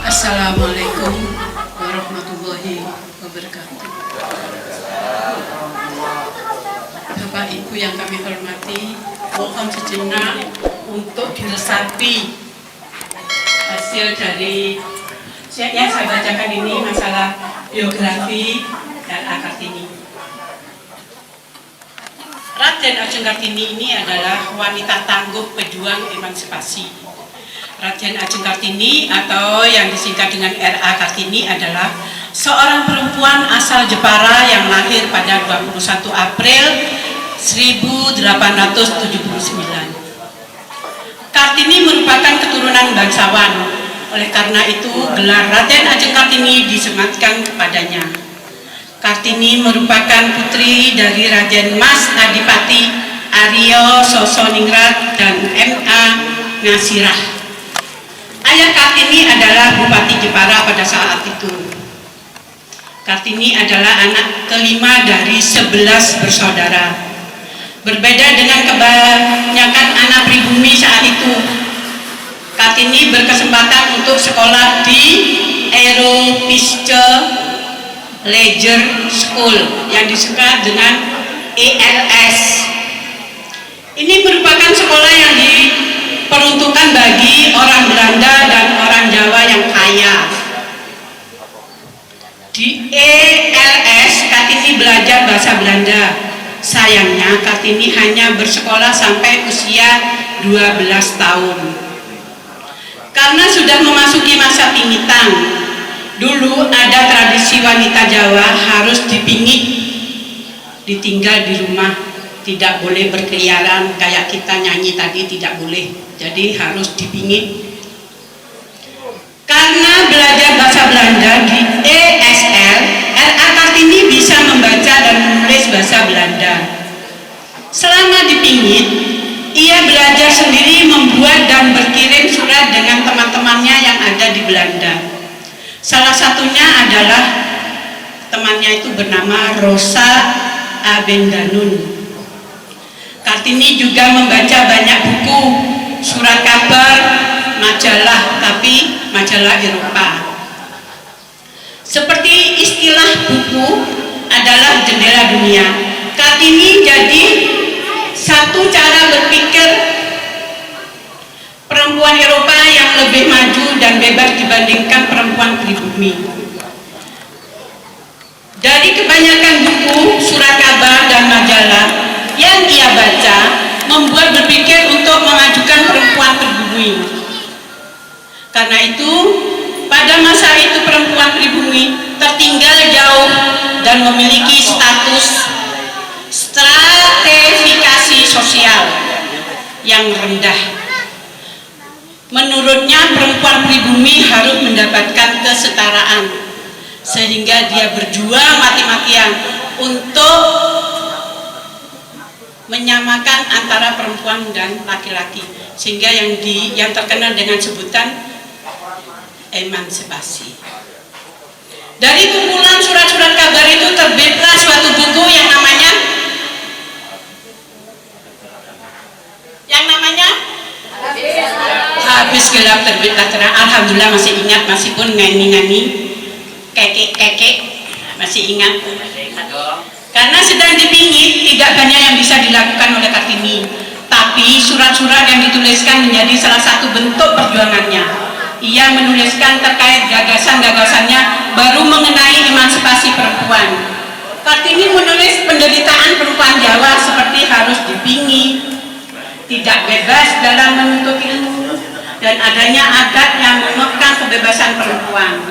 Assalamualaikum warahmatullahi wabarakatuh. Bapak Ibu yang kami hormati, mohon sejenak untuk diresapi hasil dari yang saya bacakan ini, masalah biografi R.A. Kartini. Raden Ajeng Kartini ini adalah wanita tangguh pejuang emansipasi. Raden Ajeng Kartini atau yang disingkat dengan R.A. Kartini adalah seorang perempuan asal Jepara yang lahir pada 21 April 1879. Kartini merupakan keturunan bangsawan. Oleh karena itu, gelar Raden Ajeng Kartini disematkan kepadanya. Kartini merupakan putri dari Raden Mas Adipati Aryo Sosoningrat dan M.A. Ngasirah. Ayah Kartini adalah Bupati Jepara pada saat itu. Kartini adalah anak kelima dari 11 bersaudara. Berbeda dengan kebanyakan anak pribumi saat itu, Kartini berkesempatan untuk sekolah di Aeropisce Leger School yang disingkat dengan ELS. Ini merupakan sekolah yang diperuntukkan bagi orang Belanda dan orang Jawa yang kaya. Di ELS, Kartini belajar bahasa Belanda. Sayangnya, Kartini hanya bersekolah sampai usia 12 tahun. Karena sudah memasuki masa pingitan, dulu ada tradisi wanita Jawa harus dipingit, ditinggal di rumah, tidak boleh berkeliaran kayak kita nyanyi tadi, tidak boleh. Jadi harus dipingit. Karena belajar bahasa Belanda di ESL, R.A. Kartini bisa membaca dan menulis bahasa Belanda. Selama dipingit, ia belajar sendiri membuat dan berkirim surat dengan teman-temannya yang ada di Belanda. Salah satunya adalah temannya itu bernama Rosa Abendanun. Kartini juga membaca banyak buku, surat kabar, majalah, tapi majalah Eropa. Seperti istilah buku adalah jendela dunia. Kartini jadi satu cara berpikir perempuan Eropa yang lebih maju dan bebas dibandingkan perempuan pribumi. Dari kebanyakan buku, surat kabar, dan majalah yang ia baca, membuat berpikir untuk mengajukan perempuan pribumi. Karena itu, pada masa itu perempuan pribumi tertinggal jauh dan memiliki status stratifikasi sosial yang rendah. Menurutnya perempuan pribumi harus mendapatkan kesetaraan, sehingga dia berjuang mati-matian untuk menyamakan antara perempuan dan laki-laki, sehingga yang terkenal dengan sebutan emansipasi. Dari kumpulan surat-surat kabar itu terbitlah suatu buku yang namanya Habis Gelap Terbitlah Terang. Alhamdulillah masih ingat, meskipun ngani-ngani kekek masih ingat. Karena sedang dipingit, tidak banyak yang bisa dilakukan oleh Kartini, tapi surat-surat yang dituliskan menjadi salah satu bentuk perjuangannya. Ia menuliskan terkait gagasan-gagasannya baru mengenai emansipasi perempuan. Kartini menulis penderitaan perempuan Jawa seperti harus dipingit, tidak bebas dalam menuntut ilmu, dan adanya adat yang mengekang kebebasan perempuan.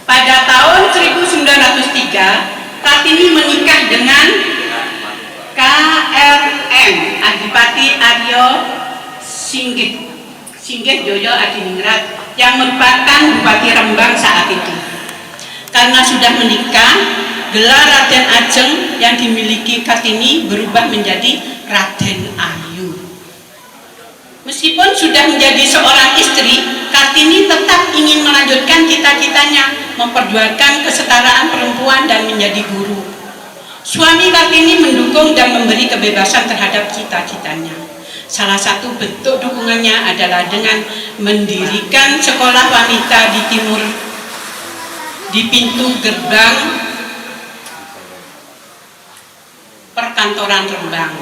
Pada tahun 1903, Kartini menikah dengan KRM Adipati Aryo Singgih Joyo Adiningrat yang merupakan Bupati Rembang saat itu. Karena sudah menikah, gelar Raden Ajeng yang dimiliki Kartini berubah menjadi Raden Ayu. Meskipun sudah menjadi seorang istri, Kartini tetap ingin melanjutkan cita-citanya, memperjuangkan kesetaraan perempuan dan menjadi guru. Suami Kartini mendukung dan memberi kebebasan terhadap cita-citanya. Salah satu bentuk dukungannya adalah dengan mendirikan sekolah wanita di pintu gerbang perkantoran Rembang.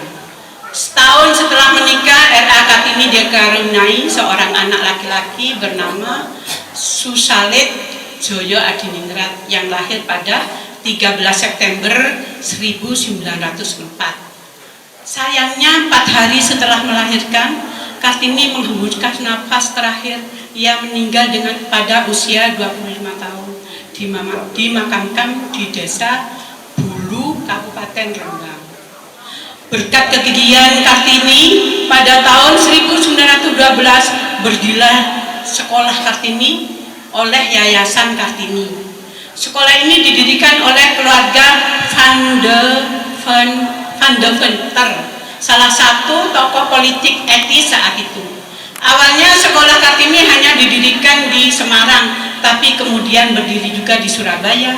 Setahun setelah menikah, R.A. Kartini dikaruniai seorang anak laki-laki bernama Susalit Joyo Adiningrat yang lahir pada 13 September 1904. Sayangnya 4 hari setelah melahirkan, Kartini menghembuskan nafas terakhir. Ia meninggal pada usia 25 tahun. Dimakamkan di desa Bulu, Kabupaten Rembang. Berkat kegigihan Kartini, pada tahun 1912 berdirilah Sekolah Kartini oleh Yayasan Kartini. Sekolah ini didirikan oleh keluarga Van de Venter, salah satu tokoh politik etis saat itu. Awalnya Sekolah Kartini hanya didirikan di Semarang, tapi kemudian berdiri juga di Surabaya,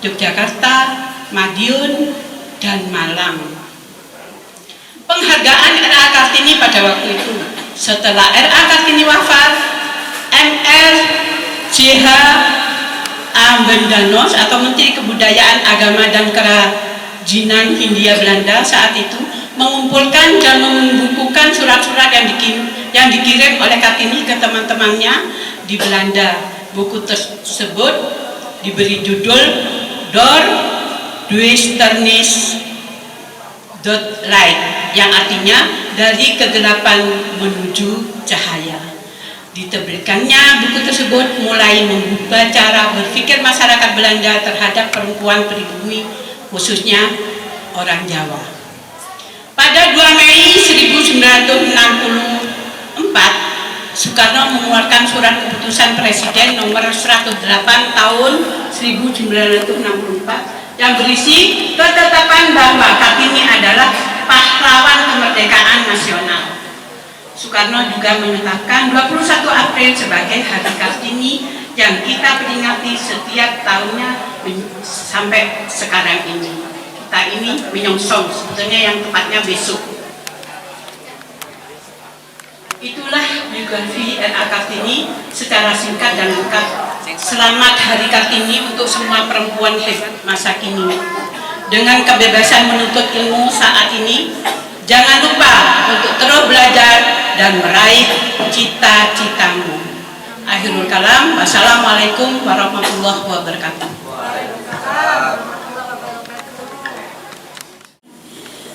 Yogyakarta, Madiun, dan Malang. Penghargaan R.A. Kartini pada waktu itu, setelah R.A. Kartini wafat, Mr. J.H. Ambendanos atau Menteri Kebudayaan, Agama dan Kerajinan Hindia Belanda saat itu mengumpulkan dan membukukan surat-surat yang dikirim oleh Kartini ke teman-temannya di Belanda. Buku tersebut diberi judul Door Duisternis Light, yang artinya dari kegelapan menuju cahaya. Diterbitkannya buku tersebut mulai mengubah cara berpikir masyarakat Belanda terhadap perempuan pribumi, khususnya orang Jawa. Pada 2 Mei 1964, Soekarno mengeluarkan surat keputusan Presiden nomor 108 tahun 1964 yang berisi ketetapan bahwa Kartini adalah pahlawan kemerdekaan nasional. Soekarno juga menetapkan 21 April sebagai Hari Kartini yang kita peringati setiap tahunnya sampai sekarang ini. Kita ini menyongsong, sebetulnya yang tepatnya besok. Itulah biografi R.A. Kartini secara singkat dan lengkap. Selamat Hari Kartini untuk semua perempuan hebat masa kini. Dengan kebebasan menuntut ilmu saat ini, jangan lupa untuk terus belajar dan meraih cita-citamu. Akhirul kalam, wassalamualaikum warahmatullahi wabarakatuh.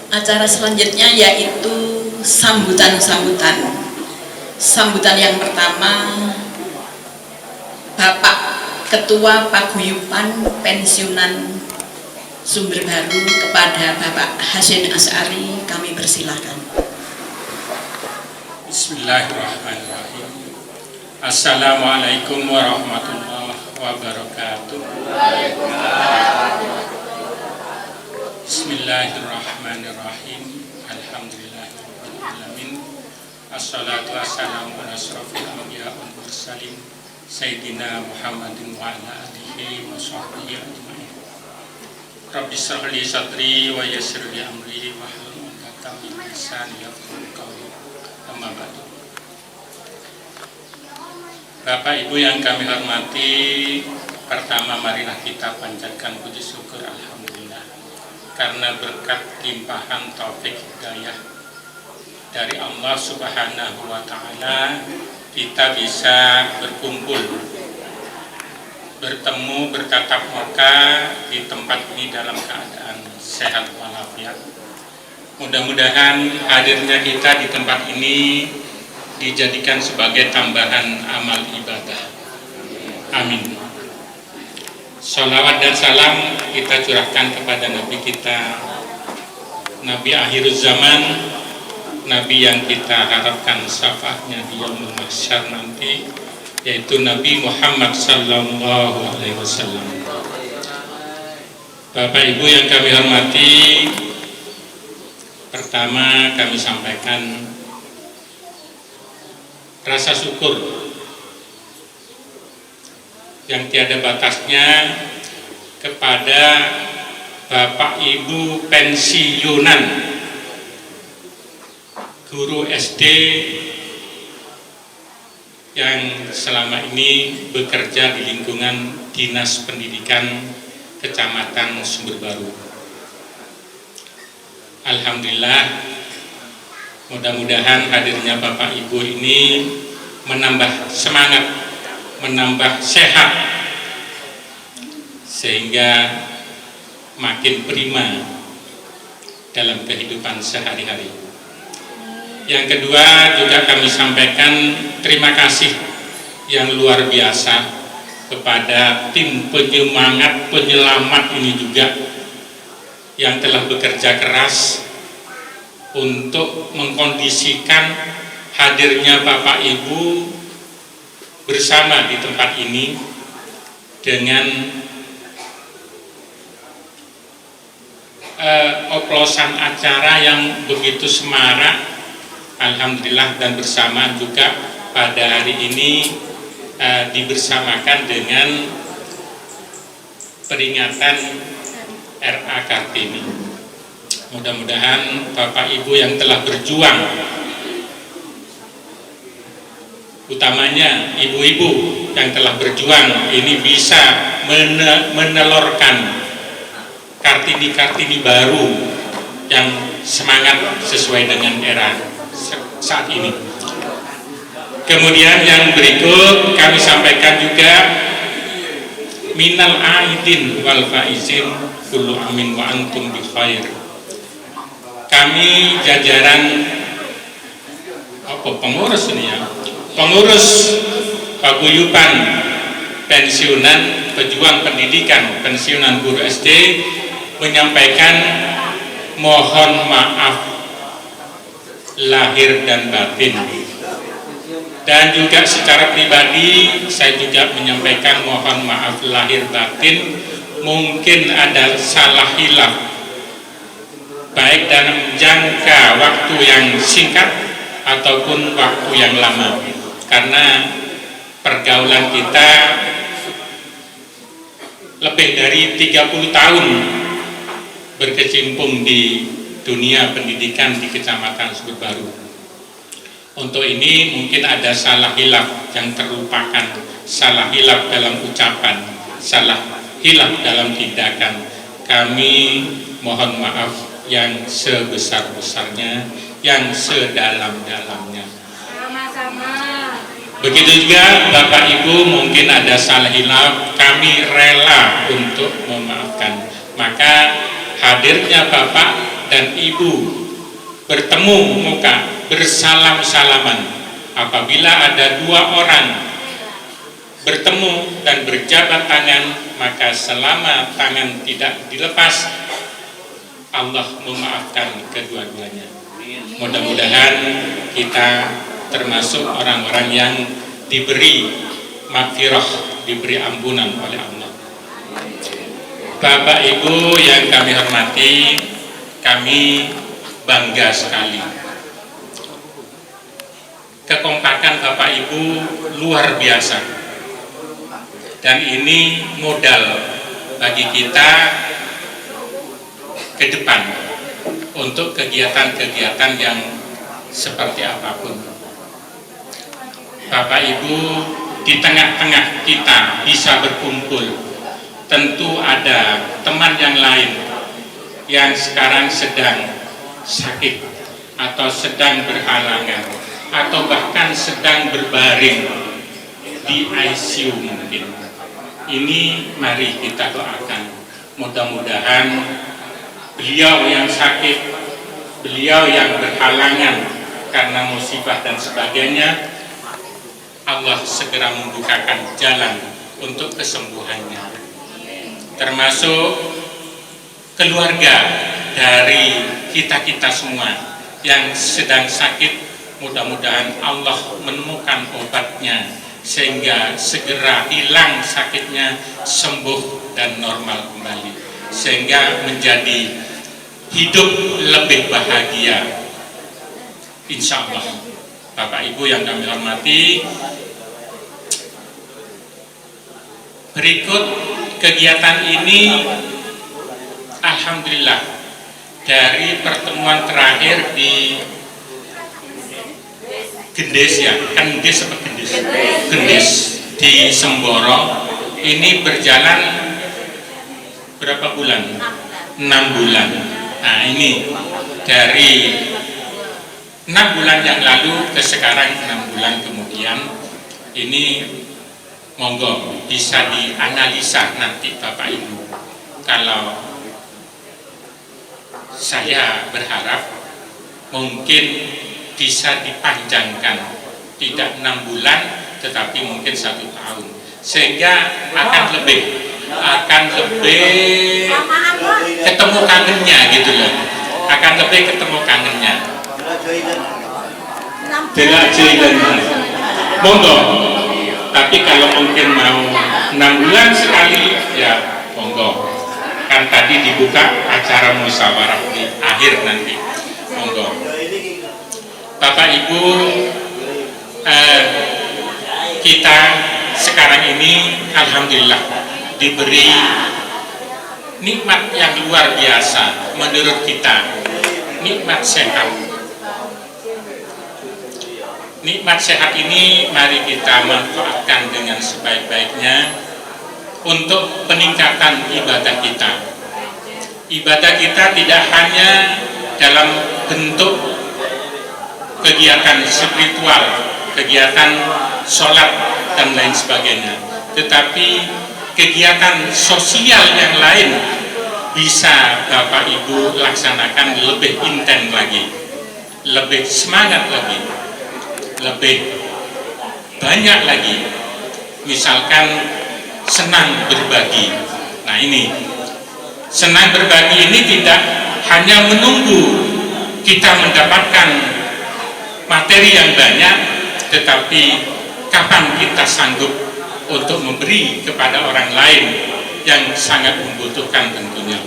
Acara selanjutnya yaitu sambutan-sambutan. Sambutan yang pertama, Bapak Ketua Paguyuban Pensiunan Sumber Baru kepada Bapak Hasyim Asy'ari, kami persilahkan. Bismillahirrahmanirrahim. Assalamualaikum warahmatullahi wabarakatuh. Bismillahirrahmanirrahim. Alhamdulillahirabbil alamin. Assalatu wassalamu ala asyrofil anbiya wal mursalin Sayyidina Muhammadin wa ala alihi wa sahbihi ajma'in. Rabbi shrah li sadri wa yassir li amri wahlul 'uqdatam min lisani yafqahu qawli. Amma ba'du. Bapak Ibu yang kami hormati, pertama marilah kita panjatkan puji syukur alhamdulillah karena berkat limpahan taufik hidayah dari Allah Subhanahu wa taala kita bisa berkumpul, bertemu, bertatap muka di tempat ini dalam keadaan sehat walafiat. Mudah-mudahan hadirnya kita di tempat ini dijadikan sebagai tambahan amal ibadah. Amin. Sholawat dan salam kita curahkan kepada Nabi kita, Nabi akhiruz zaman, Nabi yang kita harapkan syafaatnya di yaumul mahsyar nanti, yaitu Nabi Muhammad sallallahu alaihi wasallam. Bapak Ibu yang kami hormati, pertama kami sampaikan rasa syukur yang tiada batasnya kepada Bapak Ibu pensiunan guru SD yang selama ini bekerja di lingkungan Dinas Pendidikan Kecamatan Sumberbaru. Alhamdulillah, mudah-mudahan hadirnya Bapak Ibu ini menambah semangat, menambah sehat, sehingga makin prima dalam kehidupan sehari-hari. Yang kedua, juga kami sampaikan terima kasih yang luar biasa kepada tim penyemangat penyelamat ini juga yang telah bekerja keras untuk mengkondisikan hadirnya Bapak Ibu bersama di tempat ini dengan oplosan acara yang begitu semarak. Alhamdulillah, dan bersamaan juga pada hari ini dibersamakan dengan peringatan RA Kartini. Mudah-mudahan Bapak Ibu yang telah berjuang, utamanya ibu-ibu yang telah berjuang ini, bisa menelurkan Kartini-Kartini baru yang semangat sesuai dengan era saat ini. Kemudian yang berikut kami sampaikan juga minal aidin wal faizin kullu amin wa antum bi khair. Kami jajaran pengurus ini ya, pengurus paguyuban pensiunan pejuang pendidikan pensiunan guru SD menyampaikan mohon maaf lahir dan batin, dan juga secara pribadi saya juga menyampaikan mohon maaf lahir batin. Mungkin ada salah hilaf baik dalam jangka waktu yang singkat ataupun waktu yang lama, karena pergaulan kita lebih dari 30 tahun berkecimpung di dunia pendidikan di Kecamatan Sumberbaru. Untuk ini mungkin ada salah hilaf yang terlupakan, salah hilaf dalam ucapan, salah hilaf dalam tindakan. Kami mohon maaf yang sebesar-besarnya, yang sedalam-dalamnya. Sama-sama. Begitu juga Bapak Ibu mungkin ada salah hilaf, kami rela untuk memaafkan. Maka hadirnya Bapak dan Ibu bertemu muka, bersalam-salaman. Apabila ada dua orang bertemu dan berjabat tangan, maka selama tangan tidak dilepas, Allah memaafkan kedua-duanya. Mudah-mudahan kita termasuk orang-orang yang diberi maghfirah, diberi ampunan oleh Allah. Bapak Ibu yang kami hormati, kami bangga sekali. Kekompakan Bapak Ibu luar biasa, dan ini modal bagi kita ke depan untuk kegiatan-kegiatan yang seperti apapun. Bapak Ibu, di tengah-tengah kita bisa berkumpul. Tentu ada teman yang lain yang sekarang sedang sakit atau sedang berhalangan atau bahkan sedang berbaring di ICU mungkin. Ini mari kita doakan, mudah-mudahan beliau yang sakit, beliau yang berhalangan karena musibah dan sebagainya, Allah segera membukakan jalan untuk kesembuhannya. Termasuk keluarga dari kita-kita semua yang sedang sakit, mudah-mudahan Allah menemukan obatnya sehingga segera hilang sakitnya, sembuh dan normal kembali, sehingga menjadi hidup lebih bahagia, insya Allah. Bapak Ibu yang kami hormati, berikut kegiatan ini alhamdulillah dari pertemuan terakhir di Gendes ya, Kendes apa Gendes? Gendes di Semboro ini berjalan berapa bulan? 6 bulan. Nah ini dari 6 bulan yang lalu ke sekarang 6 bulan kemudian, ini monggo bisa dianalisa nanti Bapak Ibu. Kalau saya berharap mungkin bisa dipanjangkan, tidak 6 bulan tetapi mungkin 1 tahun, sehingga akan lebih ketemu kangennya gitu loh, akan lebih ketemu kangennya. Tidak jalan, monggo. Tapi kalau mungkin mau 6 bulan sekali ya monggo. Kan tadi dibuka acara musyawarah di akhir nanti, monggo. Bapak Ibu, kita sekarang ini alhamdulillah diberi nikmat yang luar biasa menurut kita, nikmat sehat. Nikmat sehat ini mari kita manfaatkan dengan sebaik-baiknya untuk peningkatan ibadah kita. Ibadah kita tidak hanya dalam bentuk kegiatan spiritual, kegiatan sholat dan lain sebagainya, tetapi kegiatan sosial yang lain bisa Bapak Ibu laksanakan lebih intens lagi, lebih semangat lagi, lebih banyak lagi. Misalkan senang berbagi. Nah ini senang berbagi ini tidak hanya menunggu kita mendapatkan materi yang banyak, tetapi kapan kita sanggup untuk memberi kepada orang lain yang sangat membutuhkan tentunya.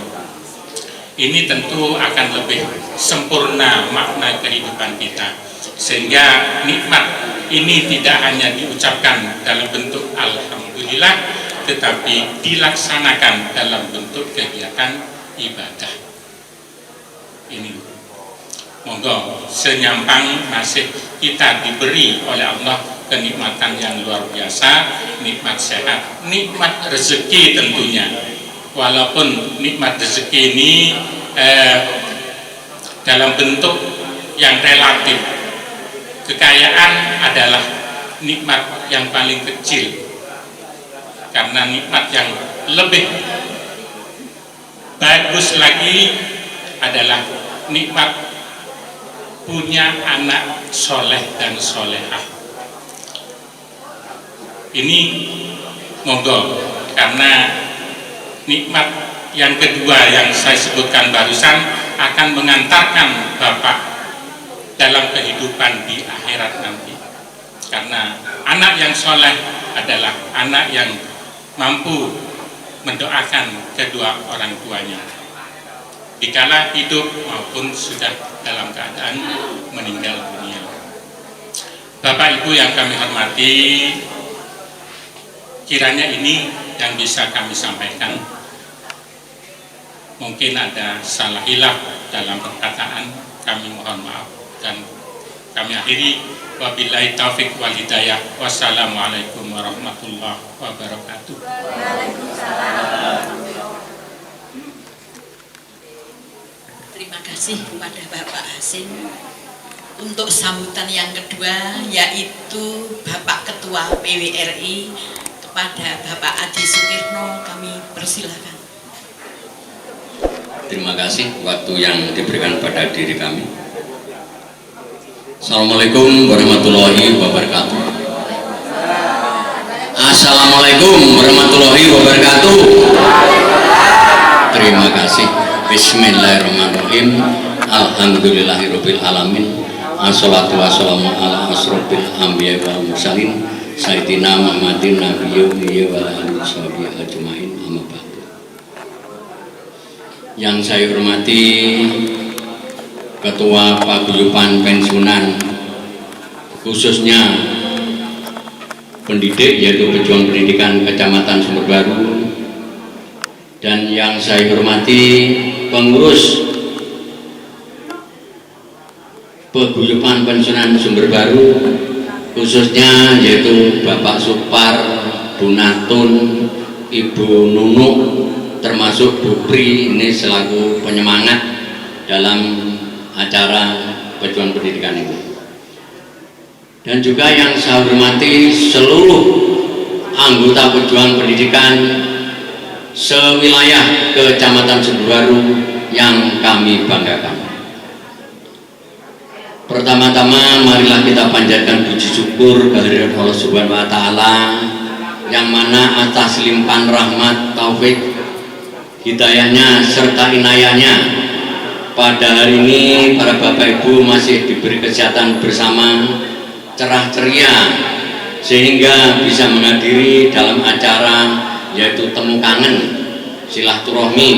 Ini tentu akan lebih sempurna makna kehidupan kita, sehingga nikmat ini tidak hanya diucapkan dalam bentuk alhamdulillah, tetapi dilaksanakan dalam bentuk kegiatan ibadah. Ini monggo, senyampang masih kita diberi oleh Allah kenikmatan yang luar biasa, nikmat sehat, nikmat rezeki tentunya. Walaupun nikmat rezeki ini dalam bentuk yang relatif, kekayaan adalah nikmat yang paling kecil, karena nikmat yang lebih bagus lagi adalah nikmat punya anak soleh dan solehah. Ini monggo, karena nikmat yang kedua yang saya sebutkan barusan akan mengantarkan Bapak dalam kehidupan di akhirat nanti, karena anak yang soleh adalah anak yang mampu mendoakan kedua orang tuanya dikala hidup maupun sudah dalam keadaan meninggal dunia. Bapak Ibu yang kami hormati, kiranya ini yang bisa kami sampaikan. Mungkin ada salah hilaf dalam perkataan, kami mohon maaf, dan kami akhiri. Wabillahi taufiq wal hidayah. Wassalamualaikum warahmatullahi wabarakatuh. Terima kasih kepada Bapak Hasin untuk sambutan yang kedua, yaitu Bapak Ketua PWRI. Kepada Bapak Adi Sukirno kami persilahkan. Terima kasih waktu yang diberikan pada diri kami. Assalamualaikum warahmatullahi wabarakatuh. Assalamualaikum warahmatullahi wabarakatuh. Terima kasih. Bismillahirrahmanirrahim. Alhamdulillahirabbil alamin. Assalatu wassalamu ala asrofil anbiya wal mursalin sayyidina Muhammadin nabiyyi wa alihi washabihi ajmain, amma ba'du. Yang saya hormati Ketua Paguyuban Pensiunan, khususnya pendidik, yaitu pejuang pendidikan Kecamatan Sumber Baru, dan yang saya hormati pengurus paguyuban pensiunan Sumber Baru, khususnya yaitu Bapak Supar, Dunatun, Ibu Nunuk, termasuk Bu Pri ini selaku penyemangat dalam acara perjuangan pendidikan ini. Dan juga yang saya hormati seluruh anggota perjuangan pendidikan sewilayah Kecamatan Sumber Baru yang kami banggakan. Pertama-tama marilah kita panjatkan puji syukur kehadirat Allah Subhanahu wa taala yang mana atas limpahan rahmat, taufik, hidayahnya serta inayahnya pada hari ini para Bapak Ibu masih diberi kesehatan bersama, cerah ceria, sehingga bisa menghadiri dalam acara yaitu temu kangen silaturahmi,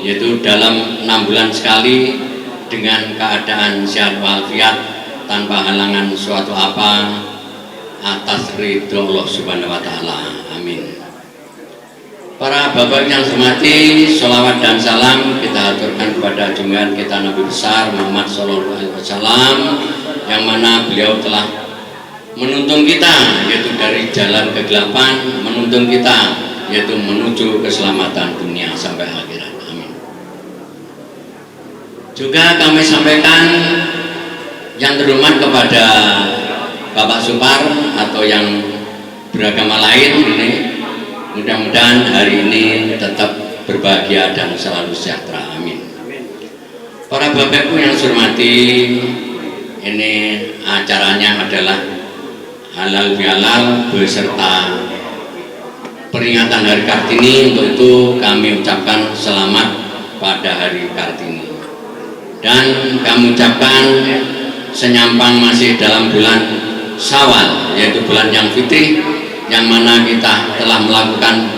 yaitu dalam 6 bulan sekali dengan keadaan sehat walafiat tanpa halangan suatu apa, atas ridho Allah Subhanahu wa taala. Amin. Para Bapak yang saya hormati, sholawat dan salam kita aturkan kepada junjungan kita Nabi besar Muhammad Sallallahu Alaihi Wasallam, yang mana beliau telah menuntun kita yaitu dari jalan kegelapan, menuntun kita yaitu menuju keselamatan dunia sampai akhirat. Amin. Juga kami sampaikan yang terhormat kepada Bapak Supar atau yang beragama lain ini, mudah-mudahan hari ini tetap berbahagia dan selalu sejahtera. Amin. Para Bapak Ibu yang saya hormati, ini acaranya adalah halal bihalal beserta peringatan Hari Kartini. Untuk itu kami ucapkan selamat pada Hari Kartini, dan kami ucapkan senyampang masih dalam bulan Syawal, yaitu bulan yang fitri, yang mana kita telah melakukan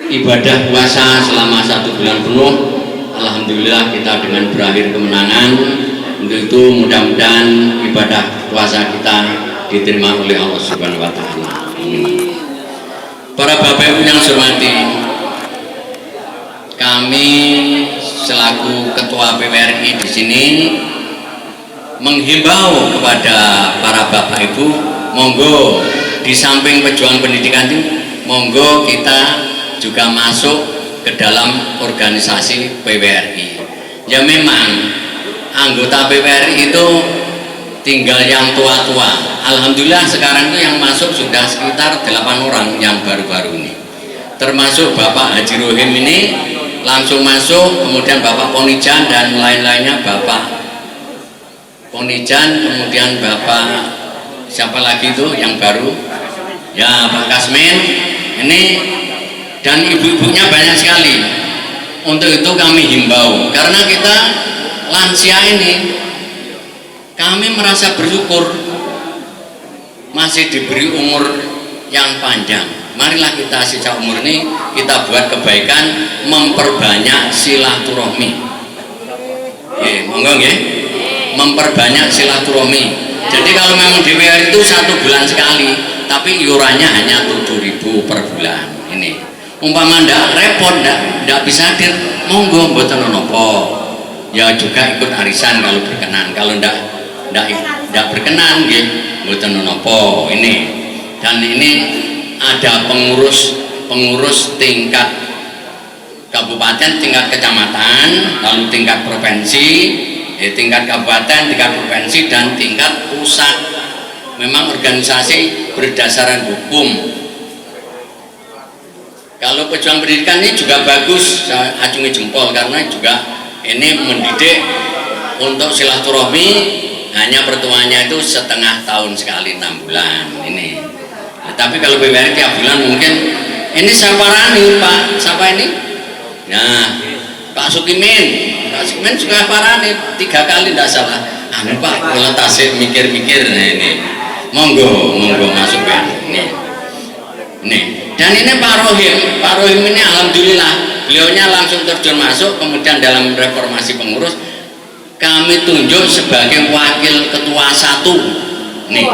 ibadah puasa selama 1 bulan penuh. Alhamdulillah kita dengan berakhir kemenangan. Untuk itu mudah-mudahan ibadah puasa kita diterima oleh Allah Subhanahu wa taala. Amin. Para Bapak Ibu yang saya hormati, kami selaku Ketua PWRI di sini menghimbau kepada para Bapak Ibu, monggo di samping perjuangan pendidikan itu, monggo kita juga masuk ke dalam organisasi PWRI. Ya memang anggota PWRI itu tinggal yang tua-tua. Alhamdulillah sekarang itu yang masuk sudah sekitar 8 orang yang baru-baru ini, termasuk Bapak Haji Rohim ini langsung masuk, kemudian Bapak Ponijan dan lain-lainnya, Bapak Ponijan, kemudian Bapak siapa lagi itu yang baru ya, Pak Kasmin ini, dan ibu-ibunya banyak sekali. Untuk itu kami himbau, karena kita lansia ini kami merasa bersyukur masih diberi umur yang panjang. Marilah kita sejak umur ini kita buat kebaikan, memperbanyak silaturahmi. Monggo nggih, memperbanyak silaturahmi. Jadi kalau memang DPR itu 1 bulan sekali, tapi iurannya hanya 7.000 per bulan. Ini umpama ndak repot, ndak bisa hadir, monggo mboten nopo. Ya juga ikut arisan kalau berkenan. Kalau ndak berkenan nggih mboten nopo. Ini, dan ini ada pengurus tingkat kabupaten, tingkat kecamatan, lalu tingkat provinsi, tingkat kabupaten, tingkat provinsi, dan tingkat pusat. Memang organisasi berdasarkan hukum. Kalau perjuangan pendidikan ini juga bagus, saya acungi jempol, karena juga ini mendidik untuk silaturahmi. Hanya pertemuannya itu setengah tahun sekali, 6 bulan ini. Tapi kalau PWRI tiap bulan mungkin ini saya parani Pak, siapa ini? Nah, Pak Sukimin juga parani 3 kali tidak salah. Anu Pak, kalau tasik mikir-mikir, nah ini monggo masuk ya ini. Dan ini Pak Rohim ini alhamdulillah beliaunya langsung terjun masuk, kemudian dalam reformasi pengurus kami tunjuk sebagai wakil ketua 1 nih.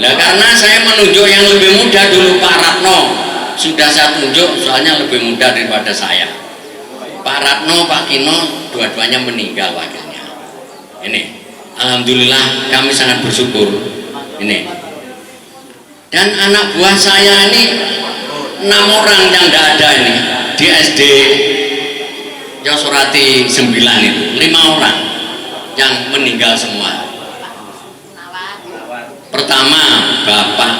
Nah, karena saya menunjuk yang lebih muda dulu, Pak Ratno sudah saya tunjuk, soalnya lebih muda daripada saya. Pak Ratno, Pak Kino, dua-duanya meninggal wakilnya. Ini alhamdulillah kami sangat bersyukur. Ini, dan anak buah saya ini 6 orang yang tidak ada ini di SD Yosurati 9 itu 5 orang yang meninggal semua. Pertama Bapak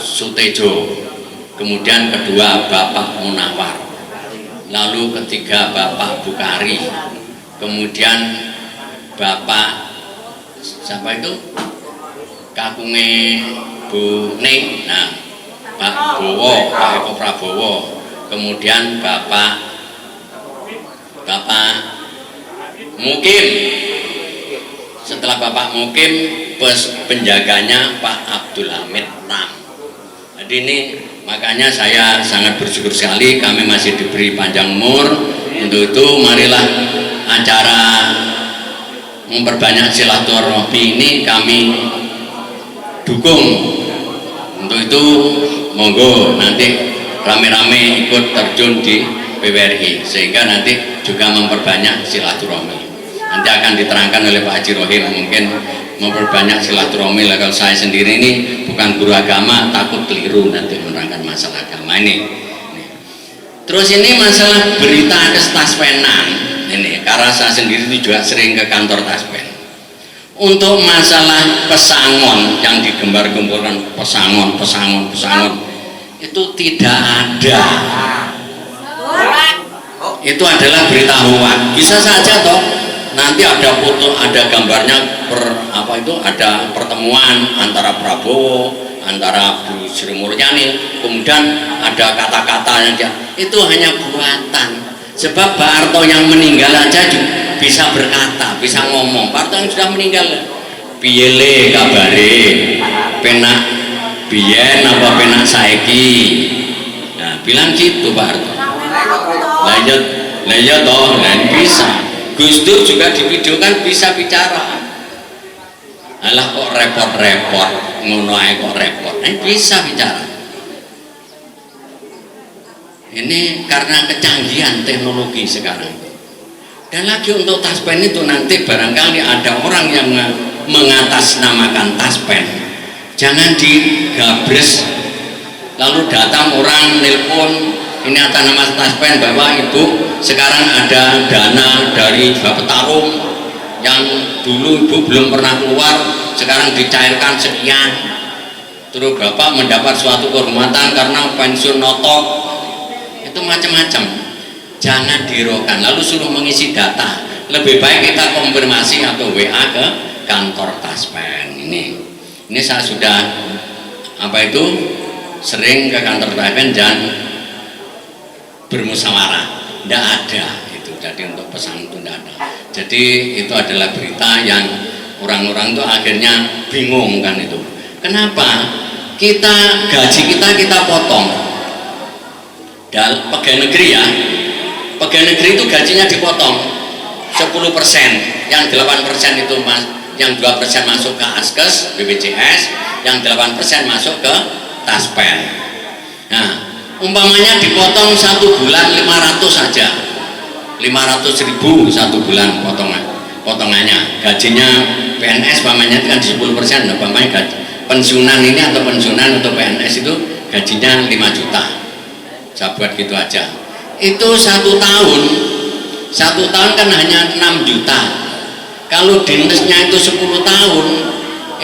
Sutejo, kemudian kedua Bapak Munawar, lalu ketiga Bapak Bukari, kemudian Bapak siapa itu kakunge Bu Ning, nah Pak Bowo, Pak Eko Prabowo, kemudian Bapak Mukim. Setelah Bapak Mukim, penjaganya Pak Abdul Hamid Ram. Jadi ini makanya saya sangat bersyukur sekali kami masih diberi panjang umur. Untuk itu marilah acara memperbanyak silaturahmi ini kami dukung. Untuk itu monggo nanti rame-rame ikut terjun di PWRI sehingga nanti juga memperbanyak silaturahmi. Nanti akan diterangkan oleh Pak Haji Rohim, mungkin memperbanyak silaturahmi. Kalau saya sendiri ini bukan guru agama, takut keliru nanti menerangkan masalah agama ini. Terus ini masalah berita Taspenan ini, karena saya sendiri juga sering ke kantor Taspen. Untuk masalah pesangon yang digembar-gemborkan pesangon itu tidak ada. Itu adalah berita hoax. Bisa saja toh nanti ada foto, ada gambarnya ada pertemuan antara Prabowo, antara Bu Sri Mulyani, kemudian ada kata-kata yang itu hanya buatan. Sebab Pak Harto yang meninggal aja juga bisa berkata, bisa ngomong. Pak Harto yang sudah meninggal, piye le kabare, penak biyen apa penak saiki. Nah, bilang gitu Pak Harto. Lah ya toh, bisa. Gus Dur juga di video kan bisa bicara. Alah kok repot-repot, ngono ae kok repot. Bisa bicara. Ini karena kecanggihan teknologi sekarang. Dan lagi untuk Taspen itu nanti barangkali ada orang yang mengatasnamakan Taspen. Jangan digabres lalu datang orang nelpon, ini atas nama Taspen, bahwa ibu sekarang ada dana dari Bapetarum yang dulu ibu belum pernah keluar, sekarang dicairkan sekian, terus bapak mendapat suatu kehormatan karena pensiun notok. Itu macam-macam. Jangan dirokan lalu suruh mengisi data. Lebih baik kita konfirmasi atau WA ke kantor Taspen. Ini saya sudah sering ke kantor Taspen dan bermusyawarah. Tidak ada itu. Jadi untuk pesan itu tidak ada. Jadi itu adalah berita yang orang-orang itu akhirnya bingung kan itu. Kenapa? Gaji kita potong. Pegawai negeri ya, pegawai negeri itu gajinya dipotong 10%, yang 8% itu yang 2% masuk ke Askes, BPJS, yang 8% masuk ke Taspen. Nah, umpamanya dipotong 1 bulan 500 saja, 500.000 1 bulan potongannya. Gajinya PNS umpamanya kan di 10%, umpamanya pensiunan ini atau pensiunan untuk PNS itu gajinya 5 juta. Saya buat gitu aja. Itu 1 tahun kan hanya 6 juta. Kalau dinasnya itu 10 tahun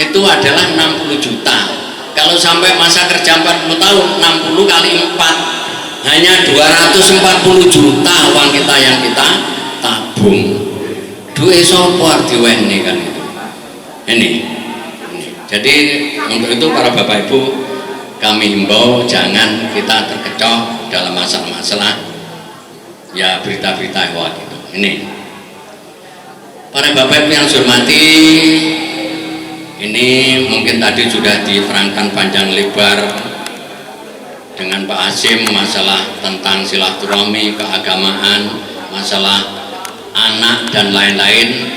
itu adalah 60 juta. Kalau sampai masa kerja 40 tahun, 60 kali 4 hanya 240 juta uang kita yang kita tabung. Duit sopo diweni kan itu. Ini. Jadi untuk itu para bapak ibu, kami himbau jangan kita terkecoh dalam masalah-masalah ya berita-berita hoax gitu. Ini para bapak ibu yang saya hormati, ini mungkin tadi sudah diterangkan panjang lebar dengan Pak Hasim masalah tentang silaturahmi, keagamaan, masalah anak dan lain-lain.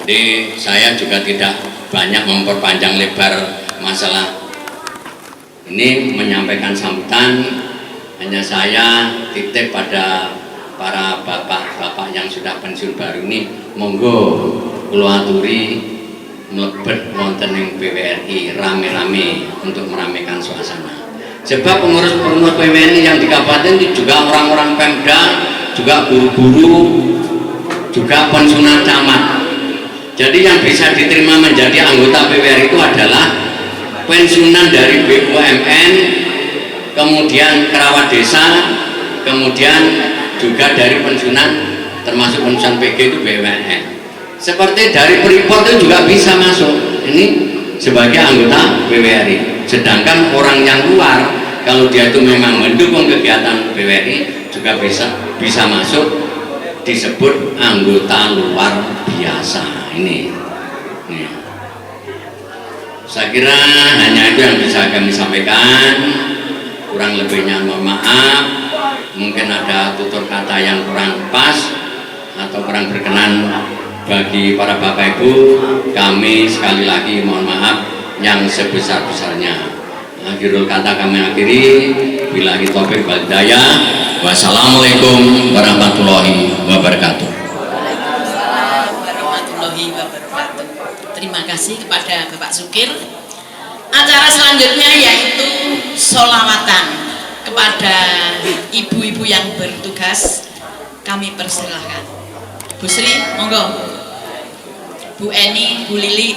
Jadi saya juga tidak banyak memperpanjang lebar masalah ini, menyampaikan sambutan. Hanya saya titip pada para bapak-bapak yang sudah pensiun baru ini, monggo kula aturi mlebet wonten ing PWRI rame-rame untuk meramaikan suasana. Sebab pengurus-pengurus PWRI yang di kabupaten itu juga orang-orang Pemda, juga guru-guru, juga pensiunan camat. Jadi yang bisa diterima menjadi anggota PWRI itu adalah pensiunan dari BUMN, kemudian kerabat desa, kemudian juga dari pensiunan termasuk pensiunan PG itu BUMN. Seperti dari Freeport itu juga bisa masuk ini sebagai anggota PWRI. Sedangkan orang yang luar kalau dia itu memang mendukung kegiatan PWRI juga bisa masuk, disebut anggota luar biasa ini. Saya kira hanya itu yang bisa kami sampaikan. Kurang lebihnya mohon maaf, mungkin ada tutur kata yang kurang pas atau kurang berkenan bagi para bapak ibu. Kami sekali lagi mohon maaf yang sebesar-besarnya. Akhirul kata kami akhiri, billahi taufiq wal hidayah. Wassalamualaikum warahmatullahi wabarakatuh. Warahmatullahi wabarakatuh. Terima kasih kepada Bapak Sukir. Acara selanjutnya yaitu sholawatan kepada ibu-ibu yang bertugas. Kami persilahkan. Bu Sri, monggo. Bu Eni, Bu Lili,